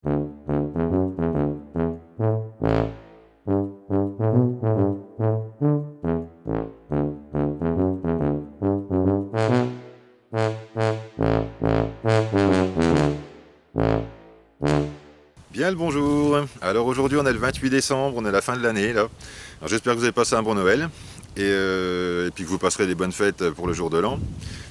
Bien le bonjour. Alors aujourd'hui on est le 28 décembre, on est à la fin de l'année là. Alors j'espère que vous avez passé un bon Noël et puis que vous passerez des bonnes fêtes pour le jour de l'an.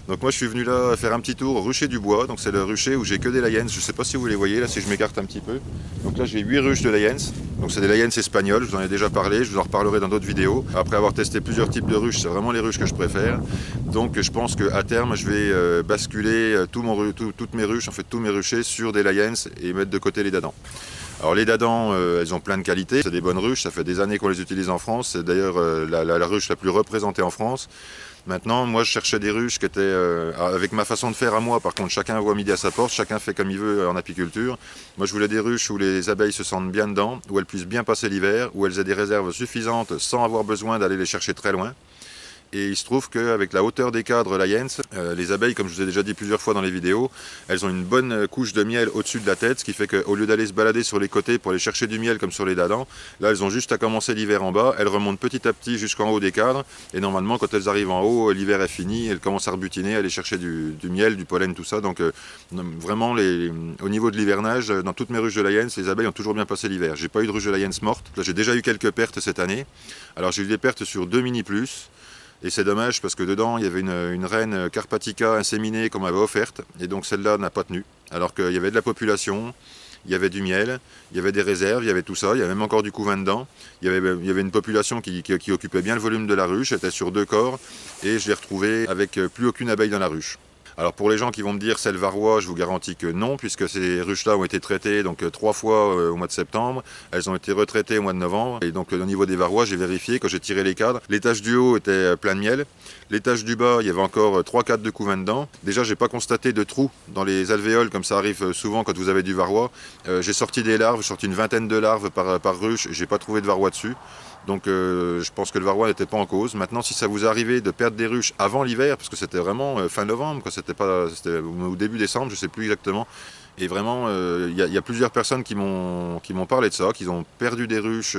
Donc moi je suis venu là faire un petit tour au rucher du bois, donc c'est le rucher où j'ai que des Layens. Je ne sais pas si vous les voyez là, si je m'écarte un petit peu. Donc là j'ai 8 ruches de Layens, donc c'est des Layens espagnols, je vous en ai déjà parlé, je vous en reparlerai dans d'autres vidéos. Après avoir testé plusieurs types de ruches, c'est vraiment les ruches que je préfère. Donc je pense qu'à terme je vais basculer toutes mes ruches, en fait tous mes ruchers sur des Layens et mettre de côté les dadans. Alors les dadans, elles ont plein de qualités, c'est des bonnes ruches, ça fait des années qu'on les utilise en France, c'est d'ailleurs la ruche la plus représentée en France. Maintenant, moi je cherchais des ruches qui étaient, avec ma façon de faire à moi, par contre chacun voit midi à sa porte, chacun fait comme il veut en apiculture. Moi je voulais des ruches où les abeilles se sentent bien dedans, où elles puissent bien passer l'hiver, où elles aient des réserves suffisantes sans avoir besoin d'aller les chercher très loin. Et il se trouve qu'avec la hauteur des cadres Layens, les abeilles, comme je vous ai déjà dit plusieurs fois dans les vidéos, elles ont une bonne couche de miel au-dessus de la tête, ce qui fait qu'au lieu d'aller se balader sur les côtés pour aller chercher du miel comme sur les dadans, là elles ont juste à commencer l'hiver en bas, elles remontent petit à petit jusqu'en haut des cadres, et normalement quand elles arrivent en haut, l'hiver est fini, elles commencent à rebutiner, à aller chercher du miel, du pollen, tout ça. Donc vraiment, au niveau de l'hivernage, dans toutes mes ruches de Layens, les abeilles ont toujours bien passé l'hiver. J'ai pas eu de ruche de Layens morte, là j'ai déjà eu quelques pertes cette année. Alors j'ai eu des pertes sur 2 mini plus. Et c'est dommage parce que dedans il y avait une reine Carpatica inséminée qu'on m'avait offerte, et donc celle-là n'a pas tenu. Alors qu'il y avait de la population, il y avait du miel, il y avait des réserves, il y avait tout ça, il y avait même encore du couvain dedans. Il y avait une population qui occupait bien le volume de la ruche, était sur 2 corps, et je l'ai retrouvée avec plus aucune abeille dans la ruche. Alors pour les gens qui vont me dire c'est le varroa, je vous garantis que non, puisque ces ruches-là ont été traitées donc 3 fois au mois de septembre, elles ont été retraitées au mois de novembre, et donc au niveau des varrois, j'ai vérifié, quand j'ai tiré les cadres, l'étage du haut était plein de miel, l'étage du bas, il y avait encore 3-4 de couvain dedans. Déjà, j'ai pas constaté de trous dans les alvéoles, comme ça arrive souvent quand vous avez du varroa. J'ai sorti des larves, j'ai sorti une vingtaine de larves par ruche, j'ai pas trouvé de varroa dessus. Donc je pense que le varroa n'était pas en cause. Maintenant, si ça vous arrivait de perdre des ruches avant l'hiver, parce que c'était vraiment fin novembre, c'était au début décembre, je ne sais plus exactement. Et vraiment, il y a plusieurs personnes qui m'ont parlé de ça, qu'ils ont perdu des ruches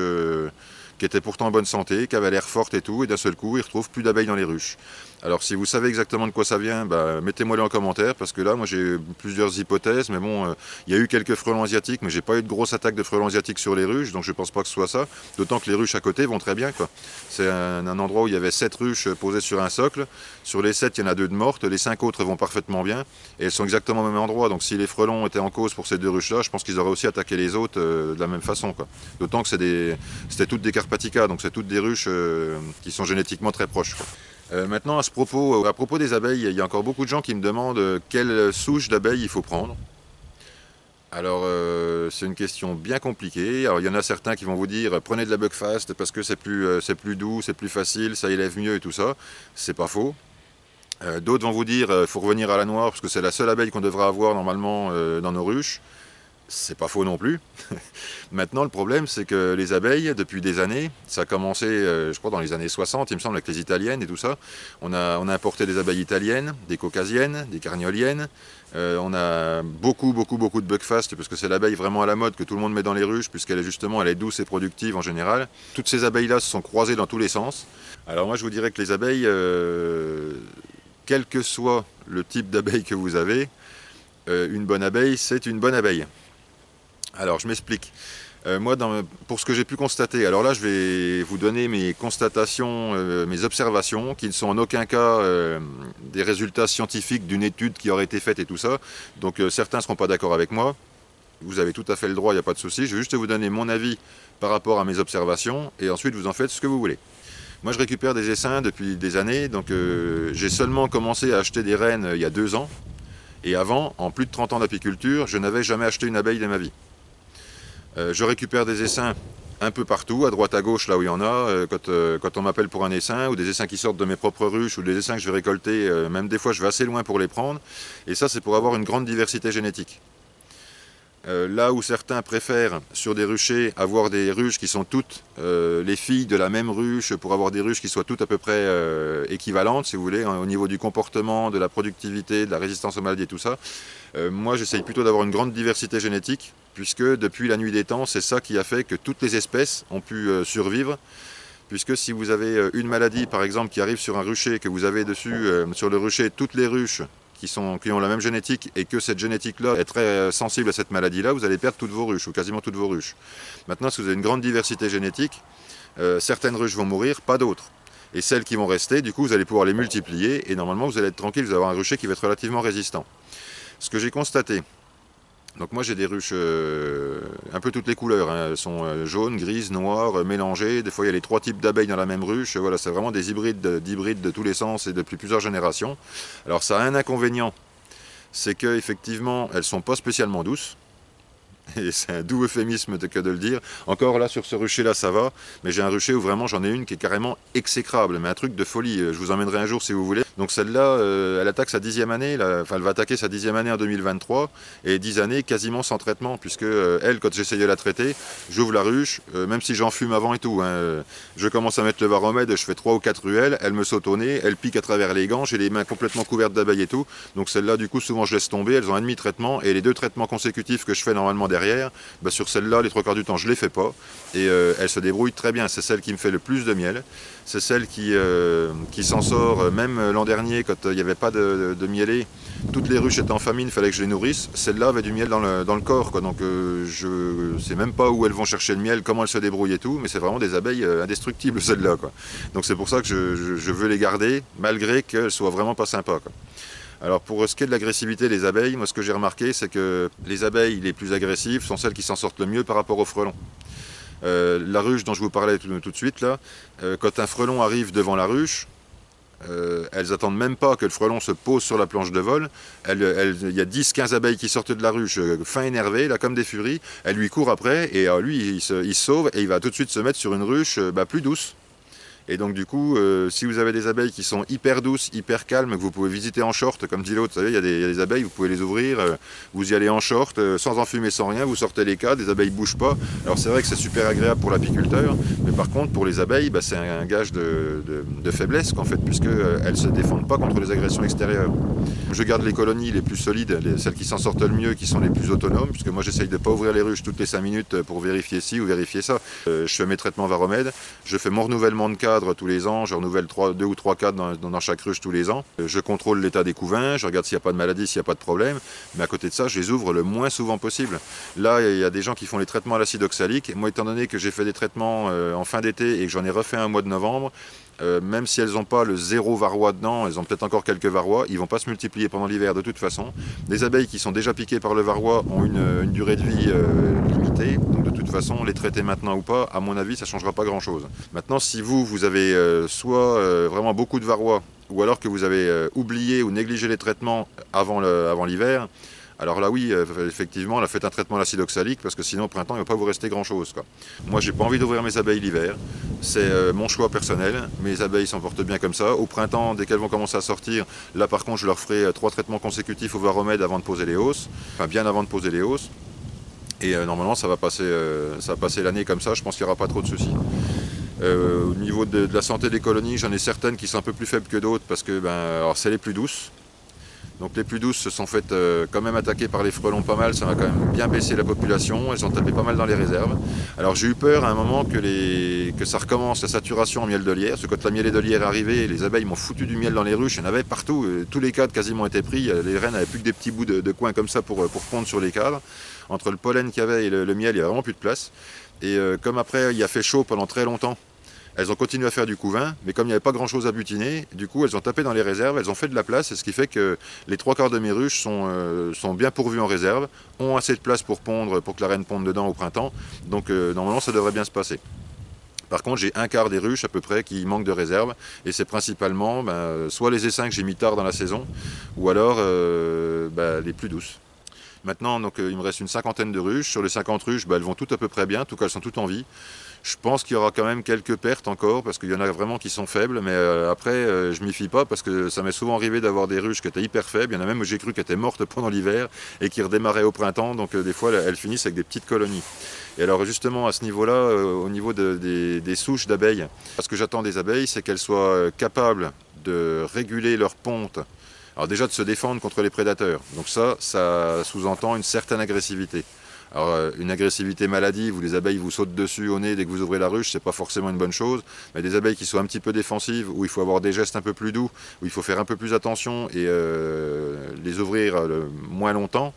qui étaient pourtant en bonne santé, qui avaient l'air fortes et tout, et d'un seul coup, ils retrouvent plus d'abeilles dans les ruches. Alors si vous savez exactement de quoi ça vient, bah, mettez-moi-le en commentaire, parce que là, moi j'ai plusieurs hypothèses, mais bon, il y a eu quelques frelons asiatiques, mais j'ai pas eu de grosse attaque de frelons asiatiques sur les ruches, donc je pense pas que ce soit ça, d'autant que les ruches à côté vont très bien, quoi. C'est un endroit où il y avait 7 ruches posées sur un socle, sur les 7, il y en a 2 de mortes, les 5 autres vont parfaitement bien, et elles sont exactement au même endroit, donc si les frelons étaient en cause pour ces 2 ruches-là, je pense qu'ils auraient aussi attaqué les autres de la même façon, quoi. D'autant que c'était toutes des Carpatica, donc c'est toutes des ruches qui sont génétiquement très proches, quoi. Maintenant, à propos des abeilles, il y a encore beaucoup de gens qui me demandent quelle souche d'abeilles il faut prendre. Alors, c'est une question bien compliquée. Alors, il y en a certains qui vont vous dire prenez de la Buckfast parce que c'est plus doux, c'est plus facile, ça élève mieux et tout ça. C'est pas faux. D'autres vont vous dire faut revenir à la noire parce que c'est la seule abeille qu'on devrait avoir normalement dans nos ruches. C'est pas faux non plus. Maintenant, le problème, c'est que les abeilles, depuis des années, ça a commencé, je crois, dans les années 60, il me semble, avec les italiennes et tout ça. On a importé des abeilles italiennes, des caucasiennes, des carnioliennes. On a beaucoup de Buckfast, parce que c'est l'abeille vraiment à la mode que tout le monde met dans les ruches, puisqu'elle est justement, elle est douce et productive en général. Toutes ces abeilles-là se sont croisées dans tous les sens. Alors moi, je vous dirais que les abeilles, quel que soit le type d'abeille que vous avez, une bonne abeille, c'est une bonne abeille. Alors je m'explique. Moi, pour ce que j'ai pu constater, alors là je vais vous donner mes constatations, mes observations, qui ne sont en aucun cas des résultats scientifiques d'une étude qui aurait été faite et tout ça. Donc certains ne seront pas d'accord avec moi. Vous avez tout à fait le droit, il n'y a pas de souci. Je vais juste vous donner mon avis par rapport à mes observations, et ensuite vous en faites ce que vous voulez. Moi je récupère des essaims depuis des années, donc j'ai seulement commencé à acheter des reines il y a 2 ans. Et avant, en plus de 30 ans d'apiculture, je n'avais jamais acheté une abeille de ma vie. Je récupère des essaims un peu partout, à droite à gauche, là où il y en a, quand on m'appelle pour un essaim, ou des essaims qui sortent de mes propres ruches, ou des essaims que je vais récolter, même des fois je vais assez loin pour les prendre, et ça c'est pour avoir une grande diversité génétique. Là où certains préfèrent sur des ruchers avoir des ruches qui sont toutes les filles de la même ruche pour avoir des ruches qui soient toutes à peu près équivalentes, si vous voulez, hein, au niveau du comportement, de la productivité, de la résistance aux maladies et tout ça. Moi, j'essaye plutôt d'avoir une grande diversité génétique, puisque depuis la nuit des temps, c'est ça qui a fait que toutes les espèces ont pu survivre. Puisque si vous avez une maladie, par exemple, qui arrive sur un rucher, que vous avez dessus, sur le rucher, toutes les ruches qui ont la même génétique et que cette génétique-là est très sensible à cette maladie-là, vous allez perdre toutes vos ruches, ou quasiment toutes vos ruches. Maintenant, si vous avez une grande diversité génétique, certaines ruches vont mourir, pas d'autres. Et celles qui vont rester, du coup, vous allez pouvoir les multiplier, et normalement, vous allez être tranquille, vous allez avoir un rucher qui va être relativement résistant. Ce que j'ai constaté, donc moi j'ai des ruches un peu toutes les couleurs, hein. Elles sont jaunes, grises, noires, mélangées. Des fois il y a les 3 types d'abeilles dans la même ruche. Voilà, c'est vraiment des hybrides de tous les sens et depuis plusieurs générations. Alors ça a un inconvénient, c'est qu'effectivement elles ne sont pas spécialement douces. Et c'est un doux euphémisme que de le dire. Encore là, sur ce rucher-là, ça va. Mais j'ai un rucher où vraiment j'en ai une qui est carrément exécrable. Mais un truc de folie. Je vous emmènerai un jour si vous voulez. Donc celle-là, elle attaque sa 10e année. Enfin, elle va attaquer sa 10e année en 2023. Et 10 années quasiment sans traitement. Puisque elle, quand j'essaye de la traiter, j'ouvre la ruche. Même si j'en fume avant et tout. Hein, je commence à mettre le varomède. Je fais 3 ou 4 ruelles. Elle me saute au nez. Elle pique à travers les gants. J'ai les mains complètement couvertes d'abeilles et tout. Donc celle-là, du coup, souvent je laisse tomber. Elles ont un demi-traitement. Et les 2 traitements consécutifs que je fais normalement derrière, bah sur celle-là, les 3 quarts du temps, je ne les fais pas. Et elle se débrouille très bien. C'est celle qui me fait le plus de miel. C'est celle qui s'en sort. Même l'an dernier, quand il n'y avait pas de mielé, toutes les ruches étaient en famine, il fallait que je les nourrisse. Celle-là avait du miel dans le corps, quoi. Donc je ne sais même pas où elles vont chercher le miel, comment elles se débrouillent et tout. Mais c'est vraiment des abeilles indestructibles, celles-là, quoi. Donc c'est pour ça que je veux les garder, malgré qu'elles soient vraiment pas sympas, quoi. Alors pour ce qui est de l'agressivité des abeilles, moi ce que j'ai remarqué, c'est que les abeilles les plus agressives sont celles qui s'en sortent le mieux par rapport aux frelons. La ruche dont je vous parlais tout de suite, là, quand un frelon arrive devant la ruche, elles attendent même pas que le frelon se pose sur la planche de vol. Il y a 10-15 abeilles qui sortent de la ruche, fin énervées, là, comme des furies. Elle lui court après, et lui, il se sauve, et il va tout de suite se mettre sur une ruche plus douce. Et donc du coup, si vous avez des abeilles qui sont hyper douces, hyper calmes, que vous pouvez visiter en short, comme dit l'autre, vous savez, il y a des abeilles, vous pouvez les ouvrir, vous y allez en short, sans enfumer, sans rien, vous sortez les cadres, les abeilles ne bougent pas. Alors c'est vrai que c'est super agréable pour l'apiculteur, mais par contre pour les abeilles, bah, c'est un gage de faiblesse qu'en fait, puisqu'elles ne se défendent pas contre les agressions extérieures. Je garde les colonies les plus solides, celles qui s'en sortent le mieux, qui sont les plus autonomes, puisque moi j'essaye de ne pas ouvrir les ruches toutes les 5 minutes pour vérifier ci ou vérifier ça. Je fais mes traitements varomèdes, je fais mon renouvellement de cadre tous les ans, je renouvelle 2 ou 3 cadres dans chaque ruche tous les ans. Je contrôle l'état des couvains, je regarde s'il n'y a pas de maladie, s'il n'y a pas de problème, mais à côté de ça, je les ouvre le moins souvent possible. Là, il y a des gens qui font les traitements à l'acide oxalique. Moi, étant donné que j'ai fait des traitements en fin d'été et que j'en ai refait un au mois de novembre, même si elles n'ont pas le 0 varroa dedans, elles ont peut-être encore quelques varrois, ils ne vont pas se multiplier pendant l'hiver de toute façon. Les abeilles qui sont déjà piquées par le varroa ont une durée de vie limitée, donc de toute façon, les traiter maintenant ou pas, à mon avis, ça ne changera pas grand-chose. Maintenant, si vous avez soit vraiment beaucoup de varrois, ou alors que vous avez oublié ou négligé les traitements avant l'hiver, alors là oui, effectivement, faites un traitement à l'acide oxalique, parce que sinon au printemps, il ne va pas vous rester grand-chose, quoi. Moi, j'ai pas envie d'ouvrir mes abeilles l'hiver, c'est mon choix personnel, mes abeilles s'en portent bien comme ça. Au printemps, dès qu'elles vont commencer à sortir, là par contre, je leur ferai 3 traitements consécutifs au varomède avant de poser les hausses, enfin bien avant de poser les hausses. Et normalement, ça va passer l'année comme ça, je pense qu'il n'y aura pas trop de soucis. Au niveau de la santé des colonies, j'en ai certaines qui sont un peu plus faibles que d'autres, parce que alors c'est les plus douces. Donc les plus douces se sont faites quand même attaquer par les frelons pas mal, ça va quand même bien baissé la population, elles ont tapé pas mal dans les réserves. Alors j'ai eu peur à un moment que ça recommence la saturation en miel de lierre, parce que quand la miel de lierre est arrivée, les abeilles m'ont foutu du miel dans les ruches, il y en avait partout, tous les cadres quasiment étaient pris, les reines n'avaient plus que des petits bouts de coins comme ça pour pondre sur les cadres. Entre le pollen qu'il y avait et le miel, il n'y a vraiment plus de place. Et comme après il a fait chaud pendant très longtemps, elles ont continué à faire du couvain, mais comme il n'y avait pas grand-chose à butiner, du coup elles ont tapé dans les réserves, elles ont fait de la place, et ce qui fait que les 3 quarts de mes ruches sont bien pourvues en réserve, ont assez de place pour pondre, pour que la reine ponde dedans au printemps, donc normalement ça devrait bien se passer. Par contre, j'ai un quart des ruches à peu près qui manquent de réserve, et c'est principalement soit les essaims que j'ai mis tard dans la saison, ou alors les plus douces. Maintenant, donc, il me reste une cinquantaine de ruches. Sur les 50 ruches, elles vont toutes à peu près bien, en tout cas elles sont toutes en vie. Je pense qu'il y aura quand même quelques pertes encore, parce qu'il y en a vraiment qui sont faibles, mais après, je m'y fie pas, parce que ça m'est souvent arrivé d'avoir des ruches qui étaient hyper faibles. Il y en a même, j'ai cru, qui étaient mortes pendant l'hiver, et qui redémarraient au printemps, donc des fois, elles finissent avec des petites colonies. Et alors justement, à ce niveau-là, au niveau des souches d'abeilles, ce que j'attends des abeilles, c'est qu'elles soient capables de réguler leur ponte. Alors déjà de se défendre contre les prédateurs. Donc ça sous-entend une certaine agressivité. Alors une agressivité maladive où les abeilles vous sautent dessus au nez dès que vous ouvrez la ruche, c'est pas forcément une bonne chose. Mais des abeilles qui sont un petit peu défensives, où il faut avoir des gestes un peu plus doux, où il faut faire un peu plus attention et les ouvrir moins longtemps,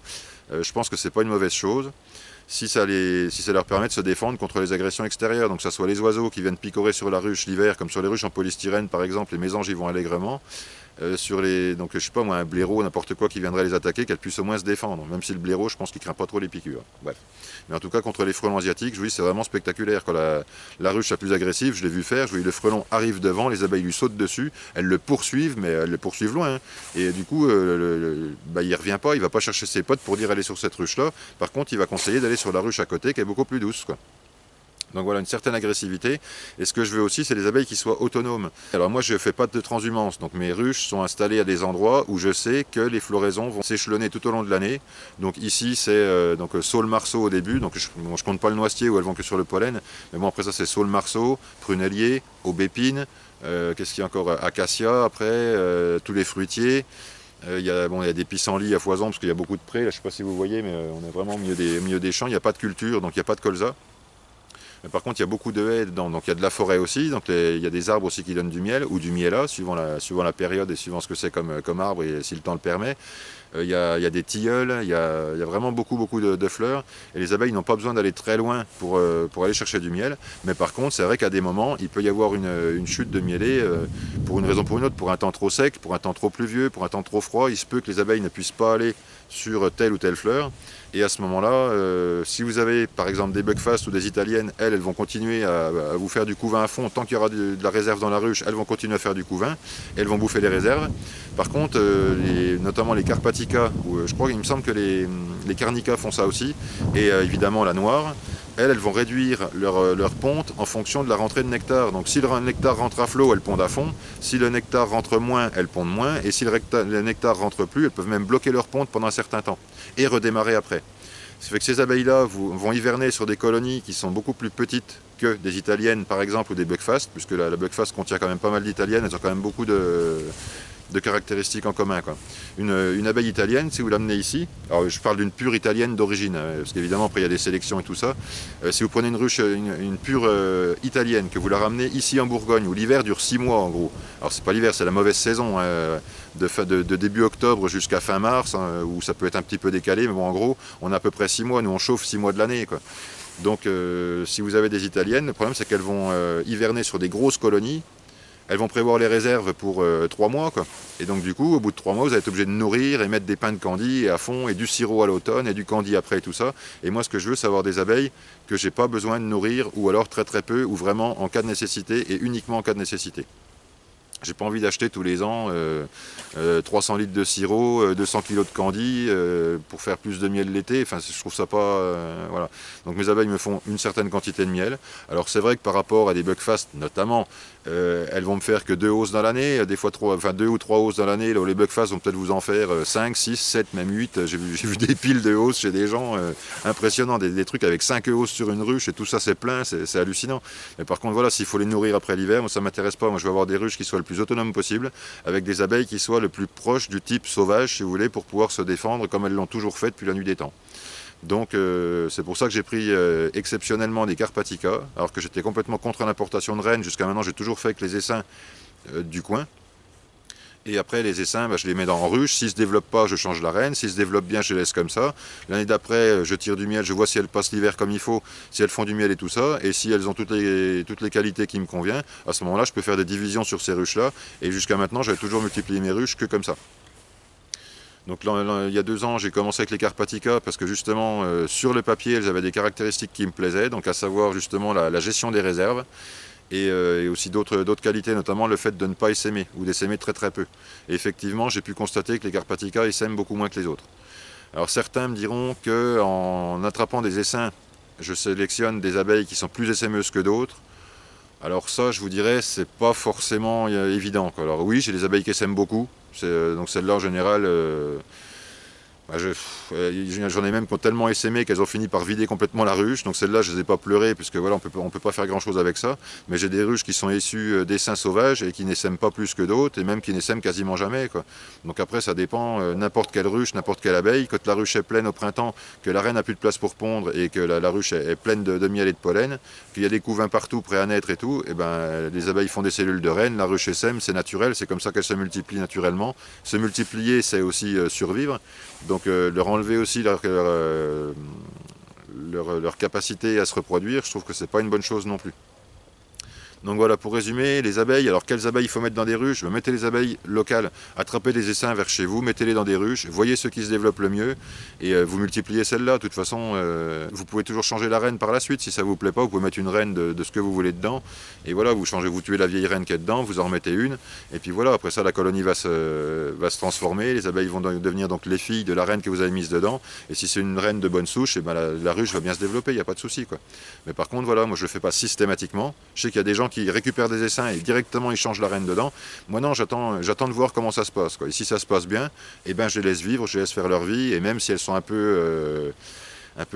je pense que c'est pas une mauvaise chose. Si ça leur permet de se défendre contre les agressions extérieures, donc que ce soit les oiseaux qui viennent picorer sur la ruche l'hiver, comme sur les ruches en polystyrène par exemple, les mésanges y vont allègrement. Donc je sais pas moi, un blaireau, n'importe quoi qui viendrait les attaquer, qu'elles puissent au moins se défendre, même si le blaireau, je pense qu'il craint pas trop les piqûres. Bref. Mais en tout cas, contre les frelons asiatiques, je vous dis, c'est vraiment spectaculaire. Quand la ruche la plus agressive, je l'ai vu faire, je vous dis, le frelon arrive devant, les abeilles lui sautent dessus, elles le poursuivent, mais elles le poursuivent loin. Hein. Et du coup, il revient pas, il va pas chercher ses potes pour dire aller sur cette ruche-là. Par contre, il va conseiller d'aller sur la ruche à côté, qui est beaucoup plus douce, quoi. Donc voilà, une certaine agressivité. Et ce que je veux aussi, c'est les abeilles qui soient autonomes. Alors moi, je ne fais pas de transhumance. Donc mes ruches sont installées à des endroits où je sais que les floraisons vont s'échelonner tout au long de l'année. Donc ici, c'est saule-marceau au début. Donc je ne compte pas le noisetier où elles vont que sur le pollen. Mais bon, après ça, c'est saule-marceau, prunellier, aubépine. Qu'est-ce qu'il y a encore? Acacia, après, tous les fruitiers. Il y a des pissenlits à foison parce qu'il y a beaucoup de prés. Là, je ne sais pas si vous voyez, mais on est vraiment au milieu des champs. Il n'y a pas de culture, donc il n'y a pas de colza. Mais par contre, il y a beaucoup de haies dedans, donc il y a de la forêt aussi, donc il y a des arbres aussi qui donnent du miel, ou du miela, suivant la période et suivant ce que c'est comme arbre et si le temps le permet. Il y a des tilleuls, il y a vraiment beaucoup de fleurs, et les abeilles n'ont pas besoin d'aller très loin pour aller chercher du miel, mais par contre, c'est vrai qu'à des moments, il peut y avoir une chute de mielés, pour une raison ou pour une autre, pour un temps trop sec, pour un temps trop pluvieux, pour un temps trop froid, il se peut que les abeilles ne puissent pas aller sur telle ou telle fleur. Et à ce moment-là, si vous avez par exemple des buckfast ou des italiennes, elles vont continuer à vous faire du couvain à fond. Tant qu'il y aura de la réserve dans la ruche, elles vont continuer à faire du couvain. Et elles vont bouffer les réserves. Par contre, notamment les carpatica, je crois qu'il me semble que les carnica font ça aussi, et évidemment la noire, elles vont réduire leur ponte en fonction de la rentrée de nectar. Donc si le nectar rentre à flot, elles pondent à fond. Si le nectar rentre moins, elles pondent moins. Et si le nectar rentre plus, elles peuvent même bloquer leur ponte pendant un certain temps et redémarrer après. Ça fait que ces abeilles-là vont hiverner sur des colonies qui sont beaucoup plus petites que des italiennes par exemple ou des buckfast, puisque la buckfast contient quand même pas mal d'italiennes, elles ont quand même beaucoup de caractéristiques en commun, quoi. Une abeille italienne, si vous l'amenez ici, alors je parle d'une pure italienne d'origine, parce qu'évidemment après il y a des sélections et tout ça, si vous prenez une ruche, une pure italienne, que vous la ramenez ici en Bourgogne, où l'hiver dure 6 mois en gros, alors c'est pas l'hiver, c'est la mauvaise saison, de début octobre jusqu'à fin mars, hein, où ça peut être un petit peu décalé, mais bon en gros, on a à peu près 6 mois, nous on chauffe 6 mois de l'année, quoi. Donc si vous avez des italiennes, le problème c'est qu'elles vont hiverner sur des grosses colonies. Elles vont prévoir les réserves pour 3 mois, quoi. Et donc du coup, au bout de 3 mois, vous allez être obligé de nourrir et mettre des pains de candy à fond, et du sirop à l'automne, et du candy après, et tout ça. Et moi, ce que je veux, c'est avoir des abeilles que j'ai pas besoin de nourrir, ou alors très peu, ou vraiment en cas de nécessité, et uniquement en cas de nécessité. J'ai pas envie d'acheter tous les ans 300 litres de sirop, 200 kg de candy pour faire plus de miel l'été. Enfin, je trouve ça pas... voilà. Donc mes abeilles me font une certaine quantité de miel. Alors c'est vrai que par rapport à des buckfast notamment, elles vont me faire que 2 hausses dans l'année, des fois 2 ou 3 hausses dans l'année. Les buckfast vont peut-être vous en faire 5, 6, 7, même 8. J'ai vu des piles de hausses chez des gens impressionnants, des trucs avec 5 hausses sur une ruche et tout ça c'est plein, c'est hallucinant. Mais par contre voilà, s'il faut les nourrir après l'hiver, moi ça m'intéresse pas. Moi je veux avoir des ruches qui soient le plus autonomes possible, avec des abeilles qui soient le plus proches du type sauvage si vous voulez, pour pouvoir se défendre comme elles l'ont toujours fait depuis la nuit des temps. Donc c'est pour ça que j'ai pris exceptionnellement des carpatica, alors que j'étais complètement contre l'importation de rennes. Jusqu'à maintenant j'ai toujours fait avec les essaims du coin. Et après les essaims, je les mets en ruche. S'ils ne se développent pas, je change la reine. S'ils se développent bien, je les laisse comme ça. L'année d'après, je tire du miel, je vois si elles passent l'hiver comme il faut, si elles font du miel et tout ça. Et si elles ont toutes les qualités qui me conviennent, à ce moment-là, je peux faire des divisions sur ces ruches-là. Et jusqu'à maintenant, j'avais toujours multiplié mes ruches que comme ça. Donc là, il y a 2 ans, j'ai commencé avec les carpatica parce que justement, sur le papier, elles avaient des caractéristiques qui me plaisaient. Donc à savoir justement la gestion des réserves. Et aussi d'autres qualités, notamment le fait de ne pas essaimer, ou d'essaimer très peu. Et effectivement, j'ai pu constater que les carpatica essaiment beaucoup moins que les autres. Alors certains me diront qu'en attrapant des essaims, je sélectionne des abeilles qui sont plus essaimeuses que d'autres. Alors ça, je vous dirais, c'est pas forcément évident, quoi. Alors oui, j'ai des abeilles qui essaiment beaucoup, donc celles-là en général, j'en ai même qui ont tellement essaimé qu'elles ont fini par vider complètement la ruche. Donc celles-là, je ne les ai pas pleurées, puisque voilà, on peut pas faire grand-chose avec ça. Mais j'ai des ruches qui sont issues d'essaims sauvages et qui n'essaiment pas plus que d'autres, et même qui n'essaiment quasiment jamais, quoi. Donc après, ça dépend, n'importe quelle ruche, n'importe quelle abeille. Quand la ruche est pleine au printemps, que la reine n'a plus de place pour pondre et que la ruche est pleine de miel et de pollen, qu'il y a des couvains partout prêts à naître et tout, et ben les abeilles font des cellules de reine, la ruche essaime, c'est naturel, c'est comme ça qu'elles se multiplient naturellement. Se multiplier, c'est aussi survivre. Donc leur enlever aussi leur capacité à se reproduire, je trouve que c'est pas une bonne chose non plus. Donc voilà, pour résumer, les abeilles, alors quelles abeilles il faut mettre dans des ruches? Mettez les abeilles locales, attrapez des essaims vers chez vous, mettez-les dans des ruches, voyez ceux qui se développent le mieux, et vous multipliez celles-là. De toute façon, vous pouvez toujours changer la reine par la suite, si ça vous plaît pas, vous pouvez mettre une reine de ce que vous voulez dedans, et voilà, vous changez, vous tuez la vieille reine qui est dedans, vous en remettez une, et puis voilà, après ça la colonie va se transformer, les abeilles vont devenir donc les filles de la reine que vous avez mise dedans, et si c'est une reine de bonne souche, et ben la ruche va bien se développer, il n'y a pas de souci, quoi. Mais par contre, voilà, moi je le fais pas systématiquement, je sais qu'il y a des gens qui récupèrent des essaims et directement ils changent la reine dedans. Moi non, j'attends de voir comment ça se passe, quoi. Et si ça se passe bien, et ben je les laisse vivre, je les laisse faire leur vie, et même si elles sont un peu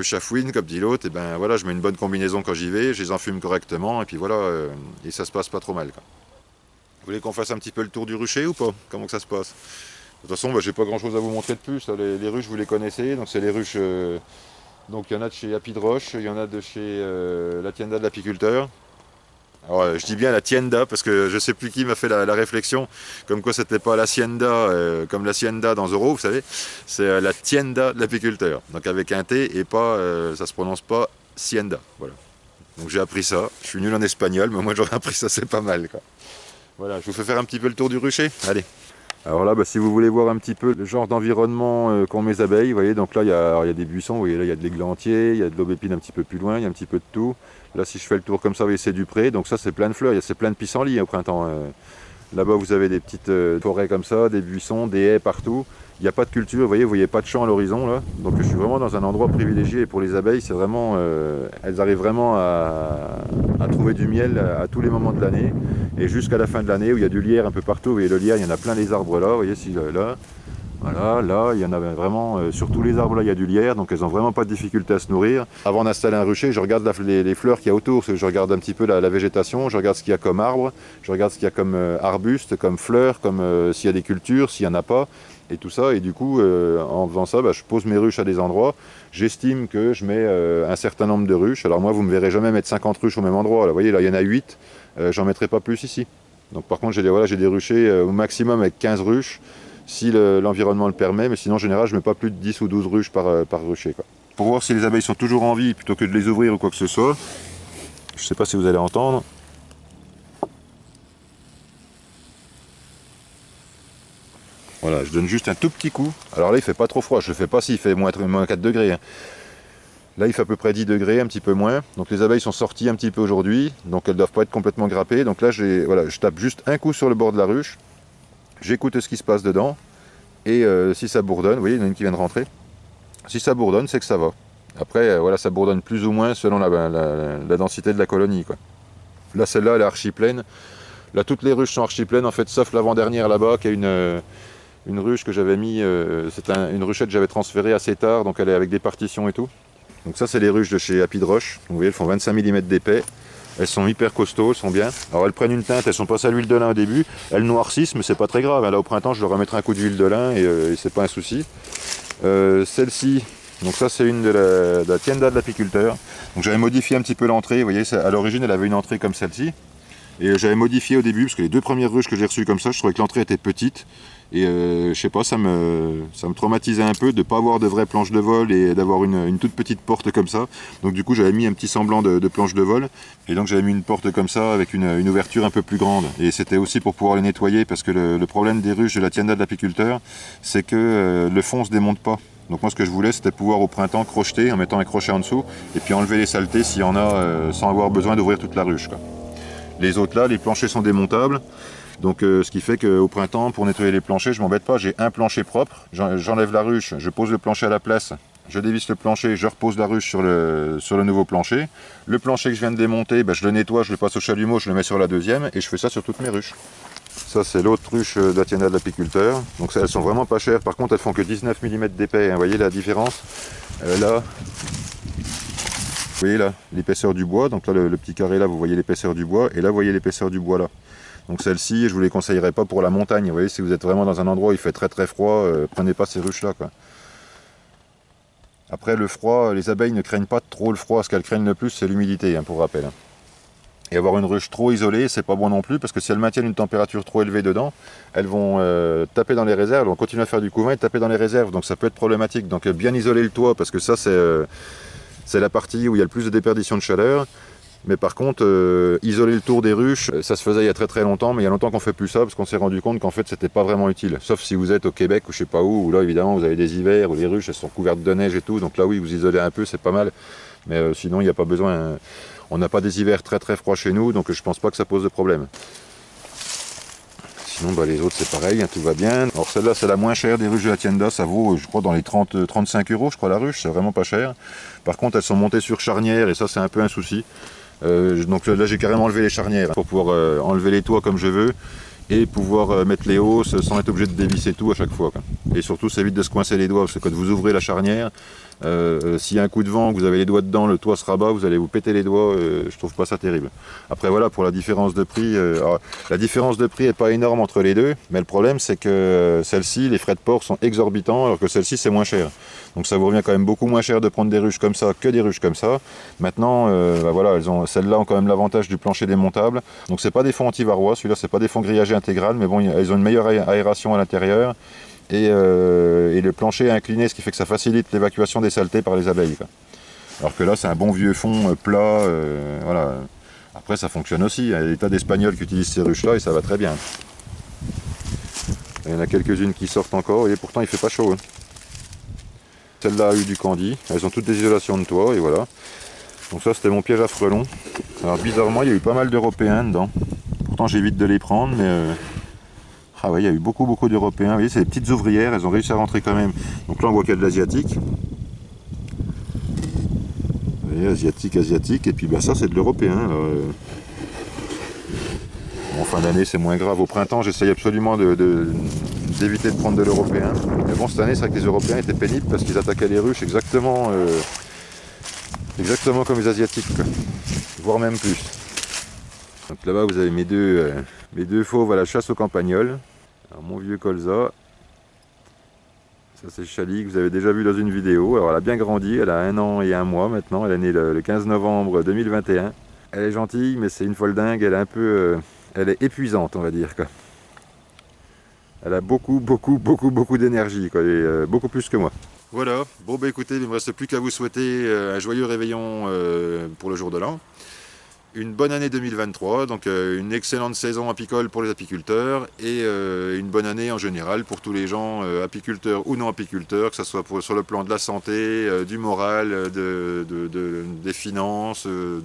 chafouines, comme dit l'autre, et ben voilà, je mets une bonne combinaison quand j'y vais, je les enfume correctement, et puis voilà, et ça se passe pas trop mal, quoi. Vous voulez qu'on fasse un petit peu le tour du rucher ou pas? Comment que ça se passe? De toute façon, j'ai pas grand chose à vous montrer de plus. Les ruches, vous les connaissez, donc c'est les ruches. Donc il y en a de chez Happy de Roche, il y en a de chez la Tienda de l'apiculteur. Alors je dis bien la Tienda parce que je sais plus qui m'a fait la réflexion, comme quoi c'était pas l'Hacienda comme l'Hacienda dans Zorro, vous savez, c'est la Tienda de l'apiculteur, donc avec un T et pas, ça se prononce pas Sienda, voilà. Donc j'ai appris ça, je suis nul en espagnol, mais moi j'aurais appris ça, c'est pas mal, quoi. Voilà, je vous fais faire un petit peu le tour du rucher, allez. Alors là, si vous voulez voir un petit peu le genre d'environnement qu'ont mes abeilles, vous voyez, donc là il y a des buissons, vous voyez, là il y a de l'églantier, il y a de l'aubépine un petit peu plus loin, il y a un petit peu de tout. Là si je fais le tour comme ça, vous voyez, c'est du pré, donc ça c'est plein de fleurs, c'est plein de pissenlits au printemps. Là-bas vous avez des petites forêts comme ça, des buissons, des haies partout. Il n'y a pas de culture, vous voyez pas de champ à l'horizon là. Donc je suis vraiment dans un endroit privilégié et pour les abeilles, c'est vraiment, elles arrivent vraiment à trouver du miel à tous les moments de l'année. Et jusqu'à la fin de l'année où il y a du lierre un peu partout, vous voyez le lierre, il y en a plein les arbres là, vous voyez là. Voilà, là, il y en a vraiment, sur tous les arbres là, il y a du lierre, donc elles n'ont vraiment pas de difficulté à se nourrir. Avant d'installer un rucher, je regarde les fleurs qu'il y a autour, je regarde un petit peu la végétation, je regarde ce qu'il y a comme arbre, je regarde ce qu'il y a comme arbuste, comme fleurs, comme s'il y a des cultures, s'il n'y en a pas, et tout ça. Et du coup, en faisant ça, je pose mes ruches à des endroits. J'estime que je mets un certain nombre de ruches. Alors moi, vous ne me verrez jamais mettre 50 ruches au même endroit. Là, vous voyez, là, il y en a 8, j'en mettrai pas plus ici. Donc par contre, j'ai des ruchers au maximum avec 15 ruches. Si l'environnement le permet, mais sinon en général je ne mets pas plus de 10 ou 12 ruches par rucher, quoi. Pour voir si les abeilles sont toujours en vie plutôt que de les ouvrir ou quoi que ce soit, je ne sais pas si vous allez entendre. Voilà, je donne juste un tout petit coup. Alors là il fait pas trop froid, je ne le fais pas s'il fait moins 4 degrés. Hein. Là il fait à peu près 10 degrés, un petit peu moins. Donc les abeilles sont sorties un petit peu aujourd'hui, donc elles ne doivent pas être complètement grappées. Donc là je tape juste un coup sur le bord de la ruche. J'écoute ce qui se passe dedans, et si ça bourdonne, vous voyez, il y en a une qui vient de rentrer, si ça bourdonne, c'est que ça va. Après, voilà, ça bourdonne plus ou moins selon la densité de la colonie, quoi. Là, celle-là, elle est archi pleine. Là, toutes les ruches sont archi pleines, en fait, sauf l'avant-dernière là-bas, qui est une ruche que j'avais mis, c'est une ruchette que j'avais transférée assez tard, donc elle est avec des partitions et tout. Donc ça, c'est les ruches de chez Happy de Roche. Vous voyez, elles font 25 mm d'épais. Elles sont hyper costauds, elles sont bien. Alors elles prennent une teinte, elles sont passées à l'huile de lin au début. Elles noircissent, mais c'est pas très grave. Là au printemps, je leur remettrai un coup d'huile de lin et c'est pas un souci. Celle-ci, donc ça c'est une de la Tienda de l'apiculteur. Donc j'avais modifié un petit peu l'entrée. Vous voyez, à l'origine, elle avait une entrée comme celle-ci. Et j'avais modifié au début, parce que les 2 premières ruches que j'ai reçues comme ça, je trouvais que l'entrée était petite. Et je sais pas, ça me traumatisait un peu de ne pas avoir de vraies planches de vol et d'avoir une toute petite porte comme ça. Donc du coup j'avais mis un petit semblant de planche de vol. Et donc j'avais mis une porte comme ça avec une ouverture un peu plus grande. Et c'était aussi pour pouvoir les nettoyer, parce que le problème des ruches de la Tienda de l'apiculteur, c'est que le fond ne se démonte pas. Donc moi ce que je voulais, c'était pouvoir au printemps crocheter en mettant un crochet en dessous et puis enlever les saletés s'il y en a sans avoir besoin d'ouvrir toute la ruche, quoi. Les autres là, les planchers sont démontables. Donc ce qui fait qu'au printemps, pour nettoyer les planchers, je m'embête pas, j'ai un plancher propre, j'enlève la ruche, je pose le plancher à la place, je dévisse le plancher, je repose la ruche sur le nouveau plancher. Le plancher que je viens de démonter, je le nettoie, je le passe au chalumeau, je le mets sur la deuxième et je fais ça sur toutes mes ruches. Ça c'est l'autre ruche d'Atiana de l'apiculteur. Donc elles sont vraiment pas chères, par contre elles font que 19 mm d'épais, hein. Vous voyez la différence là. Vous voyez là l'épaisseur du bois, donc là le petit carré là vous voyez l'épaisseur du bois, et là vous voyez l'épaisseur du bois là. Donc celle-ci je vous les conseillerais pas pour la montagne, vous voyez, si vous êtes vraiment dans un endroit où il fait très froid, prenez pas ces ruches là quoi. Après le froid, les abeilles ne craignent pas trop le froid, ce qu'elles craignent le plus c'est l'humidité, hein, pour rappel. Et avoir une ruche trop isolée, c'est pas bon non plus, parce que si elles maintiennent une température trop élevée dedans, elles vont taper dans les réserves, elles vont continuer à faire du couvain et taper dans les réserves, donc ça peut être problématique. Donc bien isoler le toit, parce que ça c'est la partie où il y a le plus de déperdition de chaleur. Mais par contre, isoler le tour des ruches, ça se faisait il y a très longtemps, mais il y a longtemps qu'on fait plus ça, parce qu'on s'est rendu compte qu'en fait c'était pas vraiment utile. Sauf si vous êtes au Québec ou je sais pas où là évidemment vous avez des hivers où les ruches elles sont couvertes de neige et tout, donc là oui vous isolez un peu, c'est pas mal. Mais sinon il n'y a pas besoin, on n'a pas des hivers très froids chez nous, donc je pense pas que ça pose de problème. Sinon les autres c'est pareil, hein, tout va bien. Alors celle-là c'est la moins chère des ruches de l'Hacienda, ça vaut je crois dans les 35 € je crois la ruche, c'est vraiment pas cher. Par contre elles sont montées sur charnière et ça c'est un peu un souci. Donc là j'ai carrément enlevé les charnières pour pouvoir enlever les toits comme je veux et pouvoir mettre les hausses sans être obligé de dévisser tout à chaque fois quoi. Et surtout ça évite de se coincer les doigts, parce que quand vous ouvrez la charnière, s'il y a un coup de vent, que vous avez les doigts dedans, le toit se rabat, vous allez vous péter les doigts, je trouve pas ça terrible. Après voilà, pour la différence de prix, la différence de prix est pas énorme entre les deux, mais le problème c'est que celle-ci, les frais de port sont exorbitants, alors que celle-ci c'est moins cher. Donc ça vous revient quand même beaucoup moins cher de prendre des ruches comme ça que des ruches comme ça. Maintenant, voilà, celles-là ont quand même l'avantage du plancher démontable. Donc c'est pas des fonds anti-varrois, celui-là c'est pas des fonds grillagés intégral, mais bon, elles ont une meilleure aération à l'intérieur. Et le plancher est incliné, ce qui fait que ça facilite l'évacuation des saletés par les abeilles, quoi. Alors que là c'est un bon vieux fond plat, voilà. Après ça fonctionne aussi, il y a des tas d'Espagnols qui utilisent ces ruches là et ça va très bien. Il y en a quelques-unes qui sortent encore et pourtant il fait pas chaud, hein. Celle-là a eu du candy, elles ont toutes des isolations de toit et voilà. Donc ça c'était mon piège à frelons. Alors bizarrement il y a eu pas mal d'Européens dedans. Pourtant j'évite de les prendre, mais ah ouais, il y a eu beaucoup d'Européens. Vous voyez, c'est des petites ouvrières, elles ont réussi à rentrer quand même. Donc là on voit qu'il y a de l'asiatique. Vous voyez, asiatique, et puis ça c'est de l'européen. En fin d'année c'est moins grave. Au printemps j'essaye absolument d'éviter de prendre de l'européen. Mais bon, cette année c'est vrai que les Européens étaient pénibles parce qu'ils attaquaient les ruches exactement comme les Asiatiques, quoi. Voire même plus. Donc là-bas vous avez mes deux fauves à la chasse aux campagnols. Alors mon vieux colza, ça c'est Chali que vous avez déjà vu dans une vidéo. Alors elle a bien grandi, elle a 1 an et 1 mois maintenant, elle est née le 15 novembre 2021. Elle est gentille mais c'est une folle dingue, elle est un peu... elle est épuisante on va dire, quoi. Elle a beaucoup d'énergie, quoi, et beaucoup plus que moi. Voilà, bon écoutez, il ne me reste plus qu'à vous souhaiter un joyeux réveillon pour le jour de l'an. Une bonne année 2023, donc une excellente saison apicole pour les apiculteurs et une bonne année en général pour tous les gens, apiculteurs ou non apiculteurs, que ce soit sur le plan de la santé, du moral, des finances, de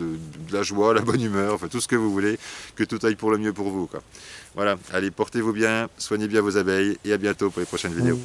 la joie, la bonne humeur, enfin tout ce que vous voulez, que tout aille pour le mieux pour vous, quoi. Voilà, allez, portez-vous bien, soignez bien vos abeilles et à bientôt pour les prochaines vidéos.